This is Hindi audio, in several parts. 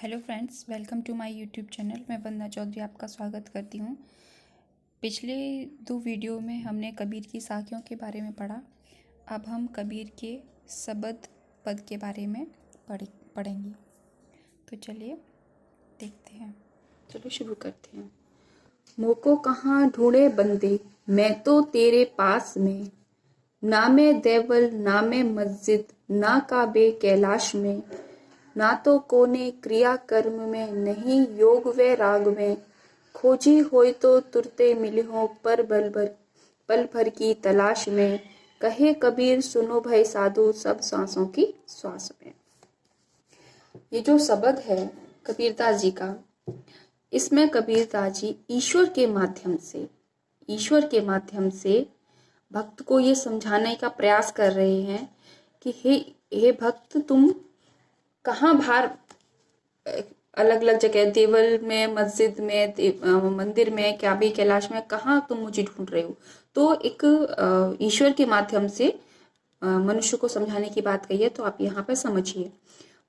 Hello friends, welcome to my YouTube channel. मैं वंदना चौधरी आपका स्वागत करती हूँ। पिछले 2 वीडियो में हमने कबीर की साखियों के बारे में पढ़ा। अब हम कबीर के शब्द पद के बारे में पढ़ेंगे। तो चलिए देखते हैं। चलो शुरू करते हैं। मोको कहाँ ढूंढे बंदे, मैं तो तेरे पास में। ना मैं देवल ना मैं मस्जिद, ना काबे कैलाश में। ना तो कोने क्रिया कर्म में, नहीं योग व राग में। खोजी होय तो तुरते मिले हो पल भर की तलाश में। कहे कबीर सुनो भाई साधु, सब सांसों की श्वास में। ये जो शब्द है कबीरदास जी का, इसमें कबीरदास जी ईश्वर के माध्यम से भक्त को ये समझाने का प्रयास कर रहे हैं कि हे भक्त, तुम कहाँ बाहर अलग अलग जगह, देवल में, मस्जिद में, मंदिर में, काबे कैलाश में, कहाँ तुम मुझे ढूंढ रहे हो। तो एक ईश्वर के माध्यम से मनुष्य को समझाने की बात कही है। तो आप यहाँ पर समझिए,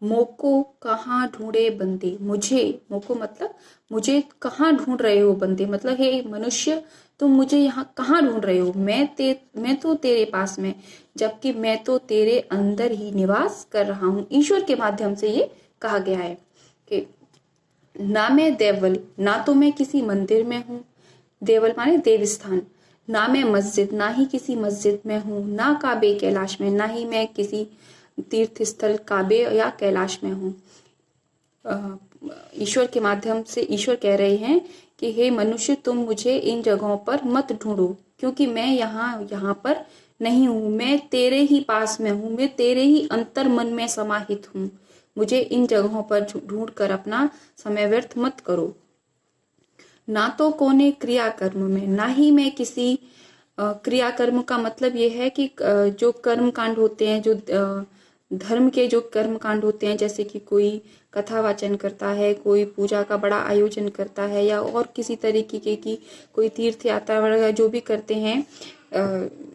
मोको कहाँ ढूंढे बंदे, मोको मतलब मुझे कहाँ ढूंढ रहे हो बंदे, मतलब हे मनुष्य, तुम मुझे यहाँ कहाँ ढूंढ रहे हो। मैं तो तेरे पास में, जबकि मैं तो तेरे अंदर ही निवास कर रहा हूँ। ईश्वर के माध्यम से ये कहा गया है कि ना मैं देवल, ना तो मैं किसी मंदिर में हूँ, देवल माने देवस्थान, ना मैं मस्जिद, ना ही किसी मस्जिद में हूँ, ना काबे कैलाश में, ना ही मैं किसी तीर्थ स्थल काबे या कैलाश में हूँ। ईश्वर के माध्यम से ईश्वर कह रहे हैं कि हे मनुष्य, तुम मुझे इन जगहों पर मत ढूंढो, क्योंकि मैं यहाँ पर नहीं हूँ। मैं तेरे ही पास में हूँ, मैं तेरे ही अंतर मन में समाहित हूँ। मुझे इन जगहों पर ढूंढ कर अपना समय व्यर्थ मत करो। ना तो कोने क्रिया कर्म में, ना ही मैं किसी क्रिया कर्म का मतलब ये है कि जो कर्म कांड होते हैं, जो धर्म के जो कर्म कांड होते हैं, जैसे कि कोई कथा वाचन करता है, कोई पूजा का बड़ा आयोजन करता है, या और किसी तरीके की कोई तीर्थ यात्रा वगैरह जो भी करते हैं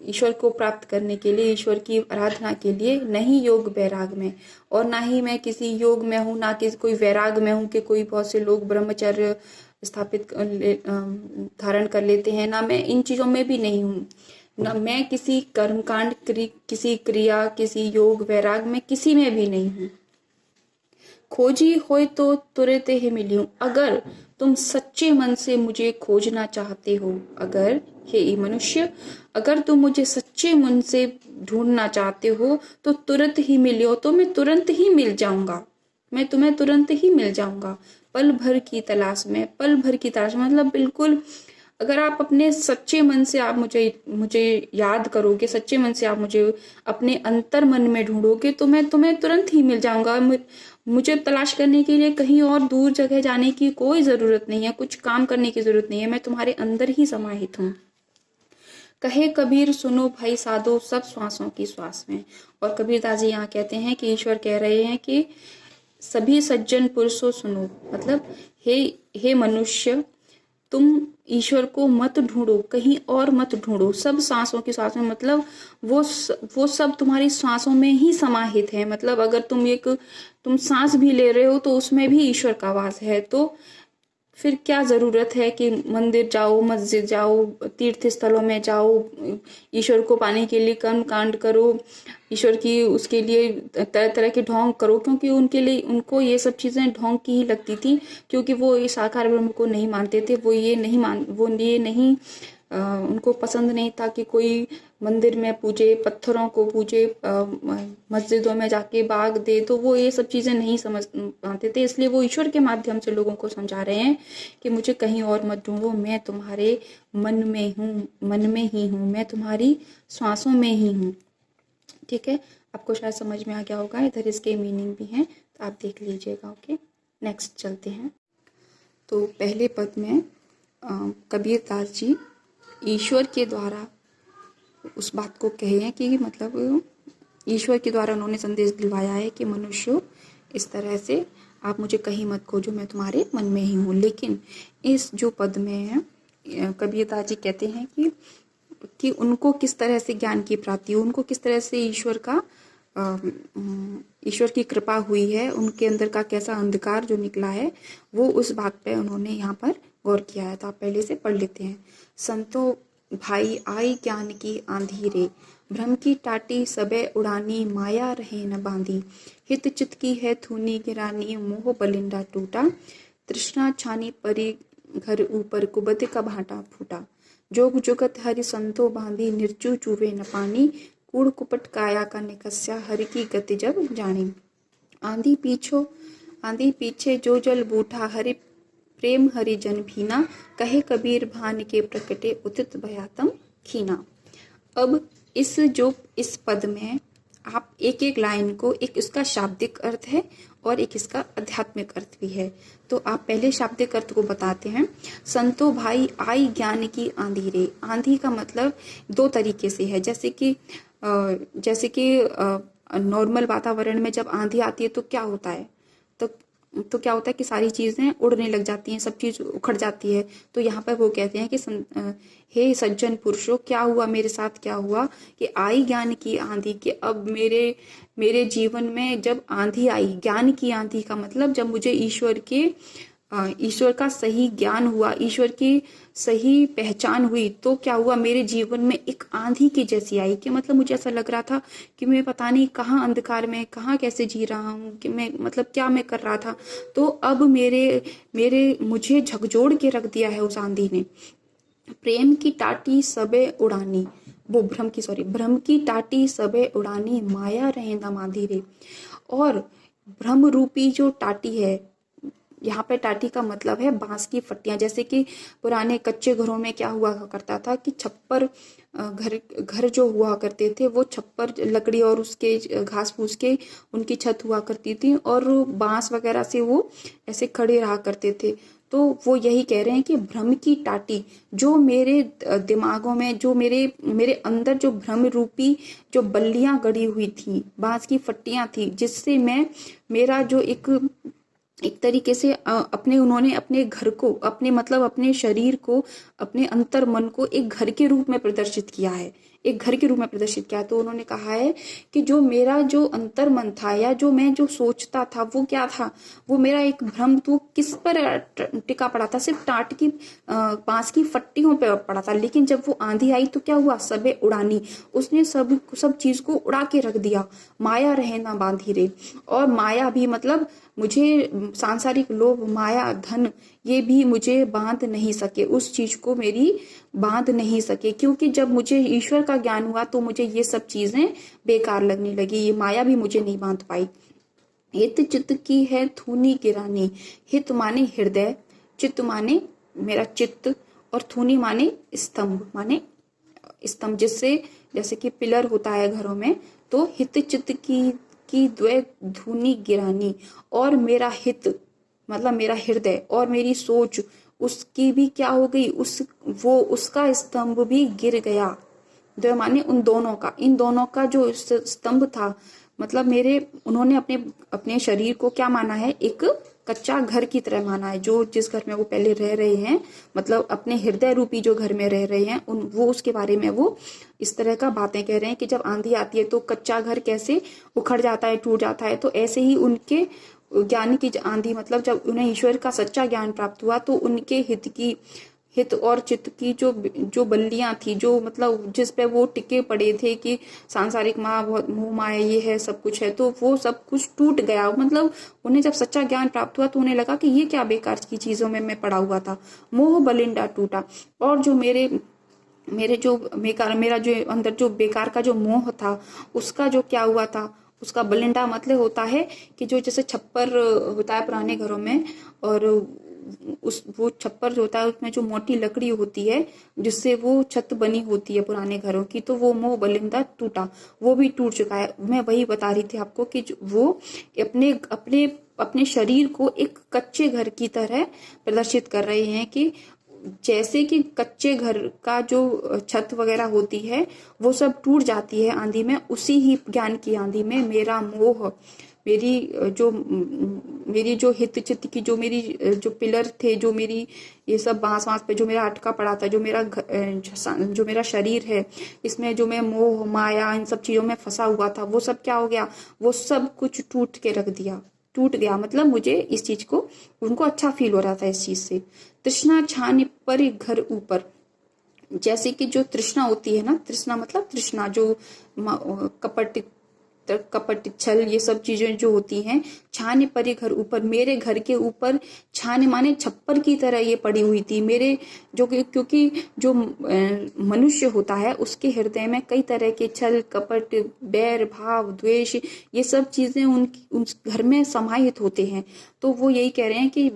ईश्वर को प्राप्त करने के लिए, ईश्वर की आराधना के लिए, नहीं योग वैराग में। और ना ही मैं किसी योग में हूँ, ना किसी कोई वैराग में हूँ कि कोई बहुत से लोग ब्रह्मचर्य स्थापित धारण कर लेते हैं, ना मैं इन चीजों में भी नहीं हूँ। ना मैं किसी कर्मकांड, किसी क्रिया, किसी योग वैराग में, किसी में भी नहीं हूँ। खोजी होय तो तुरते ही मिली हूँ। अगर तुम सच्चे मन से मुझे खोजना चाहते हो, अगर हे मनुष्य, अगर तुम मुझे सच्चे मन से ढूंढना चाहते हो तो तुरंत ही मिलियो, तो मैं तुरंत ही मिल जाऊंगा, मैं तुम्हें तुरंत ही मिल जाऊंगा। पल भर की तलाश में, पल भर की तलाश मतलब बिल्कुल, अगर आप अपने सच्चे मन से आप मुझे याद करोगे, सच्चे मन से आप मुझे अपने अंतर मन में ढूंढोगे, तो मैं तुम्हें तुरंत ही मिल जाऊंगा। मुझे तलाश करने के लिए कहीं और दूर जगह जाने की कोई जरूरत नहीं है, कुछ काम करने की जरूरत नहीं है, मैं तुम्हारे अंदर ही समाहित हूँ। कहे कबीर सुनो भाई साधो, सब श्वासों की श्वास में। और कबीरदास जी यहाँ कहते हैं कि ईश्वर कह रहे हैं कि सभी सज्जन पुरुषों सुनो, मतलब हे मनुष्य, तुम ईश्वर को मत ढूंढो, कहीं और मत ढूंढो, सब सांसों की सांस में, मतलब वो सब तुम्हारी सांसों में ही समाहित है। मतलब अगर तुम सांस भी ले रहे हो तो उसमें भी ईश्वर का वास है। तो फिर क्या जरूरत है कि मंदिर जाओ, मस्जिद जाओ, तीर्थ स्थलों में जाओ, ईश्वर को पाने के लिए कर्म कांड करो, ईश्वर की उसके लिए तरह तरह के ढोंग करो, क्योंकि उनको ये सब चीजें ढोंग की ही लगती थी, क्योंकि वो इस साकार ब्रह्म को नहीं मानते थे। वो ये नहीं उनको पसंद नहीं था कि कोई मंदिर में पूजे, पत्थरों को पूजे, मस्जिदों में जाके बाग दे, तो वो ये सब चीजें नहीं समझ पाते थे। इसलिए वो ईश्वर के माध्यम से लोगों को समझा रहे हैं कि मुझे कहीं और मत ढूंढो, मैं तुम्हारे मन में हूँ, मन में ही हूँ, मैं तुम्हारी श्वासों में ही हूँ। ठीक है, आपको शायद समझ में आ गया होगा। इधर इसके मीनिंग भी हैं, तो आप देख लीजिएगा। ओके, नेक्स्ट चलते हैं। तो पहले पद में कबीरदास जी ईश्वर के द्वारा उस बात को कहे हैं कि मतलब ईश्वर के द्वारा उन्होंने संदेश दिलवाया है कि मनुष्य, इस तरह से आप मुझे कहीं मत खोजो, मैं तुम्हारे मन में ही हूँ। लेकिन इस जो पद में है, कबीरदास जी कहते हैं कि उनको किस तरह से ज्ञान की प्राप्ति हो, उनको किस तरह से ईश्वर का ईश्वर की कृपा हुई है, उनके अंदर का कैसा अंधकार जो निकला है, वो उस भाग पे उन्होंने यहाँ पर गौर किया है। तो आप पहले से पढ़ लेते हैं। संतो भाई आई ज्ञान की आंधी रे, भ्रम की टाटी सबे उड़ानी, माया रहे न बांधी, हित चित की है थूनी गिरानी, मोह बलिंडा टूटा, तृष्णा छानी परी घर ऊपर, कुबद का भाटा फूटा, जोग जुगत हरि संतो बांधी, निर्जु चूवे न पानी, कूड़ कुपट काया का निकस्या, हरि की गति जब जानी, आंधी पीछे जो जल बूठा, हरि प्रेम हरि जन भीना, कहे कबीर भान के प्रकटे, उदित भयातम खीना। अब इस पद में आप एक एक लाइन को, एक इसका शाब्दिक अर्थ है और एक इसका आध्यात्मिक अर्थ भी है। तो आप पहले शाब्दिक अर्थ को बताते हैं। संतो भाई आई ज्ञान की आंधी रे, आंधी का मतलब दो तरीके से है। जैसे कि नॉर्मल वातावरण में जब आंधी आती है तो क्या होता है, तो क्या होता है कि सारी चीजें उड़ने लग जाती हैं, सब चीज उखड़ जाती है। तो यहाँ पर वो कहते हैं कि हे सज्जन पुरुषों, क्या हुआ मेरे साथ, क्या हुआ कि आई ज्ञान की आंधी, कि अब मेरे जीवन में जब आंधी आई, ज्ञान की आंधी का मतलब जब मुझे ईश्वर का सही ज्ञान हुआ, ईश्वर की सही पहचान हुई, तो क्या हुआ मेरे जीवन में एक आंधी की जैसी आई। कि मतलब मुझे ऐसा लग रहा था कि मैं पता नहीं कहाँ अंधकार में, कहाँ कैसे जी रहा हूँ, कि मैं मतलब क्या मैं कर रहा था। तो अब मुझे झकझोर के रख दिया है उस आंधी ने। प्रेम की टाटी सबे उड़ानी, वो भ्रम की टाटी सबे उड़ानी, माया रहेंदा मांधी रे। और भ्रम रूपी जो टाटी है, यहाँ पे टाटी का मतलब है बांस की फट्टियां। जैसे कि पुराने कच्चे घरों में क्या हुआ करता था कि छप्पर घर जो हुआ करते थे, वो छप्पर लकड़ी और उसके घास फूस के उनकी छत हुआ करती थी, और बांस वगैरह से वो ऐसे खड़े रहा करते थे। तो वो यही कह रहे हैं कि भ्रम की टाटी जो मेरे दिमागों में, जो मेरे अंदर जो भ्रम रूपी जो बल्लियां गड़ी हुई थी, बांस की फट्टियां थी, जिससे मेरा जो एक तरीके से उन्होंने अपने घर को, अपने शरीर को, अपने अंतर मन को एक घर के रूप में प्रदर्शित किया है, एक घर के रूप में प्रदर्शित किया। तो उन्होंने कहा है कि जो मेरा जो अंतर मन था, या मैं जो सोचता था, वो क्या था, वो मेरा एक भ्रम तो किस पर टिका पड़ा था, सिर्फ टाट की बांस की फट्टियों पर पड़ा था। लेकिन जब वो आंधी आई तो क्या हुआ, सबे उड़ानी, उसने सब चीज को उड़ा के रख दिया। माया रहे ना बांधी रे, और माया भी मतलब मुझे सांसारिक लोभ, माया, धन, ये भी मुझे बांध नहीं सके, उस चीज को मेरी बांध नहीं सके। क्योंकि जब मुझे ईश्वर का ज्ञान हुआ तो मुझे ये सब चीजें बेकार लगने लगी, ये माया भी मुझे नहीं बांध पाई। हित चित्त की है थूनी गिरानी, हित माने हृदय, चित्त माने मेरा चित्त, और थूनी माने स्तंभ, जिससे जैसे कि पिलर होता है घरों में, तो हित चित्त की द्वय धूनी गिरानी, और मेरा हित मतलब मेरा हृदय और मेरी सोच, उसकी भी क्या हो गई, उसका स्तंभ भी गिर गया। द्वय माने इन दोनों का जो स्तंभ था, मतलब उन्होंने अपने शरीर को क्या माना है, एक कच्चा घर की तरह माना है। जिस घर में वो पहले रह रहे हैं, मतलब अपने हृदय रूपी जो घर में रह रहे हैं, वो उसके बारे में वो इस तरह का बातें कह रहे हैं कि जब आंधी आती है तो कच्चा घर कैसे उखड़ जाता है, टूट जाता है। तो ऐसे ही उनके ज्ञान की आंधी, मतलब जब उन्हें ईश्वर का सच्चा ज्ञान प्राप्त हुआ तो उनके हित और चित्त की जो बल्लियां थी, जो मतलब जिस पे वो टिके पड़े थे कि सांसारिक मोह माया ये है, सब कुछ है, तो वो सब कुछ टूट गया। मतलब उन्हें जब सच्चा ज्ञान प्राप्त हुआ तो उन्हें लगा कि ये क्या बेकार की चीजों में मैं पड़ा हुआ था, मोह बलिंडा टूटा। और जो मेरा जो अंदर जो बेकार का जो मोह था, उसका जो क्या हुआ था, उसका बलिंडा मतलब होता है कि जो जैसे छप्पर होता है पुराने घरों में, और वो छप्पर जो होता है उसमें जो मोटी लकड़ी होती है जिससे वो छत बनी होती है पुराने घरों की, तो वो मोह बलिंदा टूटा, वो भी टूट चुका है। मैं वही बता रही थी आपको कि वो अपने शरीर को एक कच्चे घर की तरह प्रदर्शित कर रहे हैं, कि जैसे कि कच्चे घर का जो छत वगैरह होती है वो सब टूट जाती है आंधी में, उसी ही ज्ञान की आंधी में मेरी जो हित चित्त की जो मेरी जो पिलर थे, जो मेरी ये सब बांस पे जो मेरा अटका पड़ा था, जो मेरा शरीर है, इसमें जो मैं मोह माया इन सब चीजों में फंसा हुआ था, वो सब क्या हो गया, वो सब कुछ टूट गया। मतलब मुझे इस चीज को, उनको अच्छा फील हो रहा था इस चीज से। तृष्णा छान पर घर ऊपर, जैसे कि जो तृष्णा होती है ना, तृष्णा मतलब तृष्णा जो कपट छल ये सब चीजें जो होती हैं, छाने परे घर ऊपर, मेरे घर के ऊपर छाने माने छप्पर की तरह ये पड़ी हुई थी मेरे, जो क्योंकि जो मनुष्य होता है उसके हृदय में कई तरह के छल कपट बैर भाव द्वेष ये सब चीजें उन घर में समाहित होते हैं। तो वो यही कह रहे हैं कि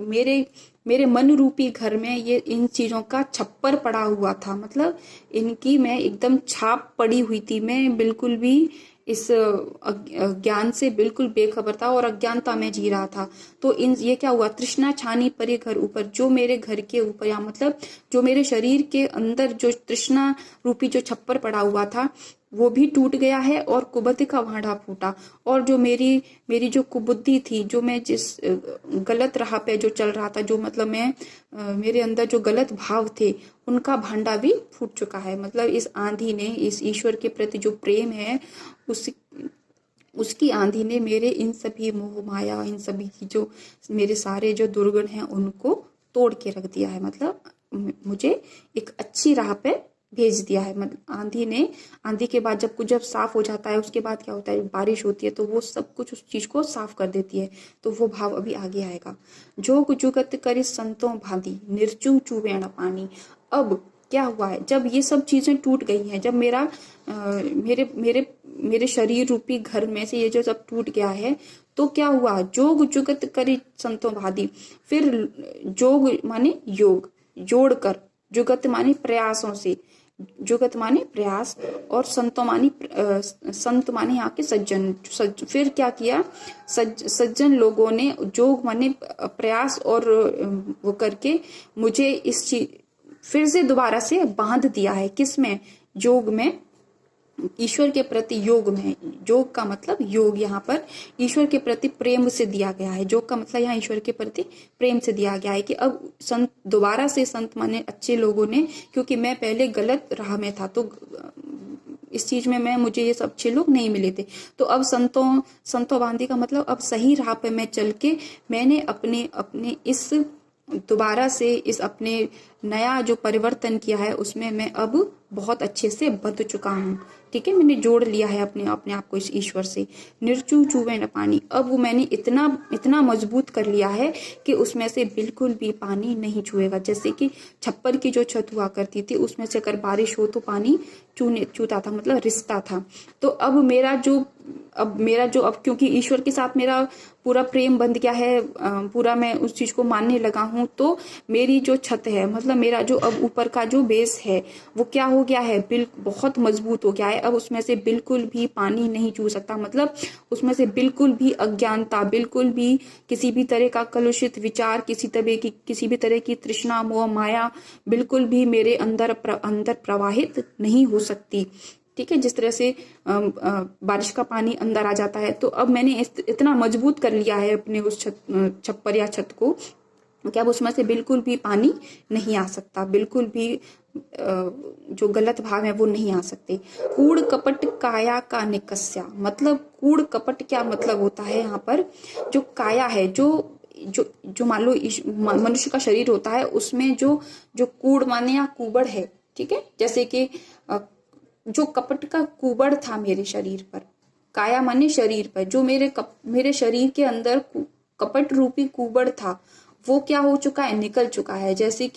मेरे मन रूपी घर में ये इन चीजों का छप्पर पड़ा हुआ था, मतलब इनकी मैं एकदम छाप पड़ी हुई थी। मैं बिल्कुल भी इस ज्ञान से बिल्कुल बेखबर था और अज्ञानता में जी रहा था। तो ये क्या हुआ, तृष्णा छानी परे घर ऊपर, जो मेरे घर के ऊपर या मतलब जो मेरे शरीर के अंदर जो तृष्णा रूपी जो छप्पर पड़ा हुआ था वो भी टूट गया है और कुबुद्धि का भांडा फूटा। और जो मेरी जो कुबुद्धि थी, जो मैं जिस गलत राह पे जो चल रहा था, जो मतलब मैं मेरे अंदर जो गलत भाव थे उनका भांडा भी फूट चुका है। मतलब इस आंधी ने, इस ईश्वर के प्रति जो प्रेम है उसकी आंधी ने मेरे इन सभी मोह माया इन सभी की जो मेरे सारे जो दुर्गुण हैं उनको तोड़ के रख दिया है। मतलब मुझे एक अच्छी राह पे भेज दिया है। मतलब आंधी के बाद जब साफ हो जाता है उसके बाद क्या होता है, बारिश होती है तो वो सब कुछ उस चीज को साफ कर देती है। तो वो भाव अभी आगे आएगा। जोग जुगत करि संतों भांति निर्चू चूवेण पानी। अब क्या हुआ है, जब ये सब चीजें टूट गई हैं, जब मेरे शरीर रूपी घर में से ये जो सब टूट गया है, तो क्या हुआ, जोग जुगत करि संतों भांति। फिर जोग माने योग, जोड़कर, जुगत माने प्रयासों से, जुगत माने प्रयास, और संतों मानी संत माने यहाँ के सज्जन। फिर क्या किया, सज्जन लोगों ने जोग माने प्रयास और वो करके मुझे इस चीज फिर से दोबारा से बांध दिया है। किसमें, योग में, ईश्वर के प्रति योग में। योग का मतलब योग यहाँ पर ईश्वर के प्रति प्रेम से दिया गया है। योग का मतलब यहाँ ईश्वर के प्रति प्रेम से दिया गया है कि अब संत दोबारा से, संत माने अच्छे लोगों ने, क्योंकि मैं पहले गलत राह में था तो इस चीज में मुझे ये सब अच्छे लोग नहीं मिले थे। तो अब संतों बांधी का मतलब अब सही राह पे मैं चल के मैंने अपने इस दोबारा से इस अपने नया जो परिवर्तन किया है उसमें मैं अब बहुत अच्छे से बंध चुका हूँ। ठीक है, मैंने जोड़ लिया है अपने आप को इस ईश्वर से। निर्चू चूवे न पानी, अब वो मैंने इतना मजबूत कर लिया है कि उसमें से बिल्कुल भी पानी नहीं छुएगा। जैसे कि छप्पर की जो छत हुआ करती थी उसमें से अगर बारिश हो तो पानी चूता था, मतलब रिसता था। तो अब क्योंकि ईश्वर के साथ मेरा पूरा प्रेम बंध गया है, पूरा मैं उस चीज को मानने लगा हूं, तो मेरी जो छत है, मतलब मेरा जो अब ऊपर का जो बेस है वो क्या हो गया है, बहुत मजबूत हो गया है। अब उसमें से बिल्कुल भी पानी नहीं चू सकता, मतलब उसमें से बिल्कुल भी अज्ञानता, बिल्कुल भी किसी भी तरह का कलुषित विचार, किसी भी तरह की तृष्णा मोह माया बिल्कुल भी मेरे अंदर प्रवाहित नहीं हो सकती। ठीक है, जिस तरह से बारिश का पानी अंदर आ जाता है, तो अब मैंने इतना मजबूत कर लिया है अपने उस छप्पर या छत को कि अब उसमें से बिल्कुल भी पानी नहीं आ सकता, बिल्कुल भी जो गलत भाव है वो नहीं आ सकते। कूड़ कपट काया का निकस्या, मतलब कूड़ कपट क्या मतलब होता है यहाँ पर, जो काया है, जो मान लो मनुष्य का शरीर होता है उसमें जो कूड़ माने या कुबड़ है, ठीक है, जैसे कि जो कपट का कुबड़ था मेरे शरीर पर, काया माने शरीर पर, जो मेरे शरीर के अंदर कपट रूपी कुबड़ था वो क्या हो चुका है, निकल चुका है। जैसे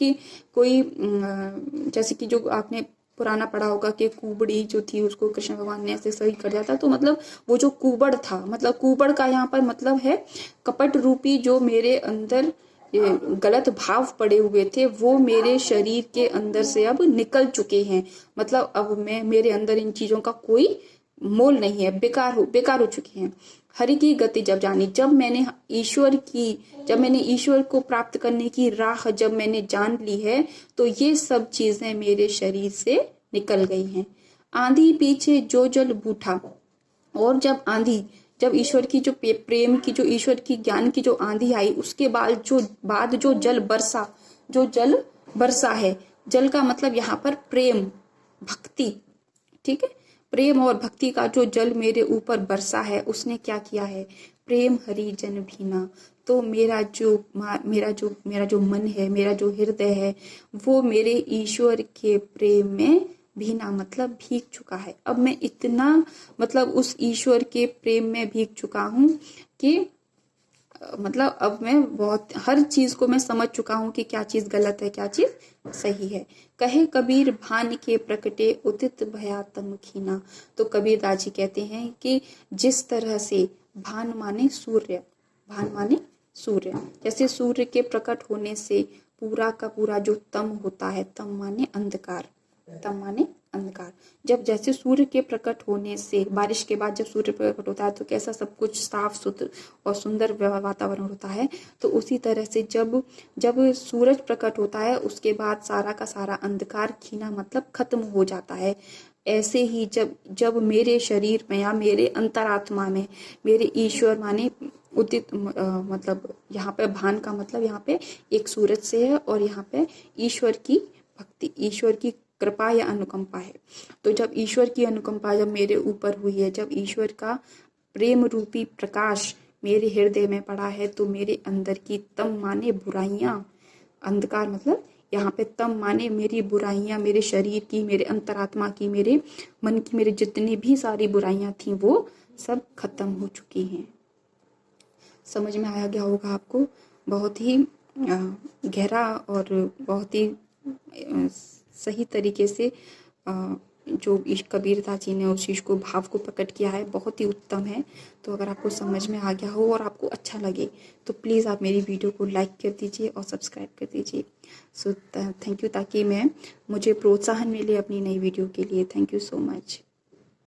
कि जो आपने पुराना पढ़ा होगा कि कुबड़ी जो थी उसको कृष्ण भगवान ने ऐसे सही कर दिया था, तो मतलब वो जो कुबड़ था, मतलब कुबड़ का यहाँ पर मतलब है कपट रूपी जो मेरे अंदर गलत भाव पड़े हुए थे वो मेरे शरीर के अंदर से अब निकल चुके हैं। मतलब अब मेरे अंदर इन चीजों का कोई मोल नहीं है, बेकार हो चुके हैं। हरि की गति जब जानी, जब मैंने ईश्वर को प्राप्त करने की राह जब मैंने जान ली है तो ये सब चीजें मेरे शरीर से निकल गई हैं। आंधी पीछे जो जल बूठा, और जब आंधी जब ईश्वर की जो प्रेम की, जो ईश्वर की ज्ञान की जो आंधी आई, उसके बाद जो जल बरसा है, जल का मतलब यहाँ पर प्रेम, भक्ति, ठीक है। प्रेम और भक्ति का जो जल मेरे ऊपर बरसा है, उसने क्या किया है, प्रेम हरि जन भीना। तो मेरा जो मन है, मेरा जो हृदय है, वो मेरे ईश्वर के प्रेम में भीना मतलब भीग चुका है। अब मैं इतना मतलब उस ईश्वर के प्रेम में भीग चुका हूँ कि मतलब अब मैं बहुत हर चीज को मैं समझ चुका हूँ कि क्या चीज गलत है, क्या चीज सही है। कहे कबीर भान के प्रकटे उदित भया तम खीना। तो कबीर दास जी कहते हैं कि जिस तरह से भान माने सूर्य, भान माने सूर्य, जैसे सूर्य के प्रकट होने से पूरा का पूरा जो तम होता है, तम माने अंधकार, तम माने अंधकार, जब जैसे सूर्य के प्रकट होने से, बारिश के बाद जब सूर्य प्रकट होता है तो कैसा सब कुछ साफ सुथरा और सुंदर वातावरण होता है, तो उसी तरह से जब सूरज प्रकट होता है, उसके बाद सारा का सारा अंधकार खीना मतलब खत्म हो जाता है। ऐसे ही जब मेरे शरीर में या मेरे अंतरात्मा में मेरे ईश्वर माने उदित मतलब यहाँ पे भान का मतलब यहाँ पे एक सूरज से है, और यहाँ पे ईश्वर की भक्ति, ईश्वर की कृपा या अनुकंपा है। तो जब ईश्वर की अनुकंपा जब मेरे ऊपर हुई है, जब ईश्वर का प्रेम रूपी प्रकाश मेरे हृदय में पड़ा है, तो मेरे अंदर की तम माने बुराइयां, अंधकार मतलब यहाँ पे तम माने मेरी बुराइयां, मेरे शरीर की, मेरे अंतरात्मा की, मेरे मन की, मेरे जितनी भी सारी बुराइयां थी, वो सब खत्म हो चुकी हैं। समझ में आया गया होगा आपको। बहुत ही गहरा और बहुत ही सही तरीके से जो कबीरदास जी ने उस चीज़ को, भाव को प्रकट किया है, बहुत ही उत्तम है। तो अगर आपको समझ में आ गया हो और आपको अच्छा लगे तो प्लीज़ आप मेरी वीडियो को लाइक कर दीजिए और सब्सक्राइब कर दीजिए। सो थैंक यू, ताकि मुझे प्रोत्साहन मिले अपनी नई वीडियो के लिए। Thank you so much.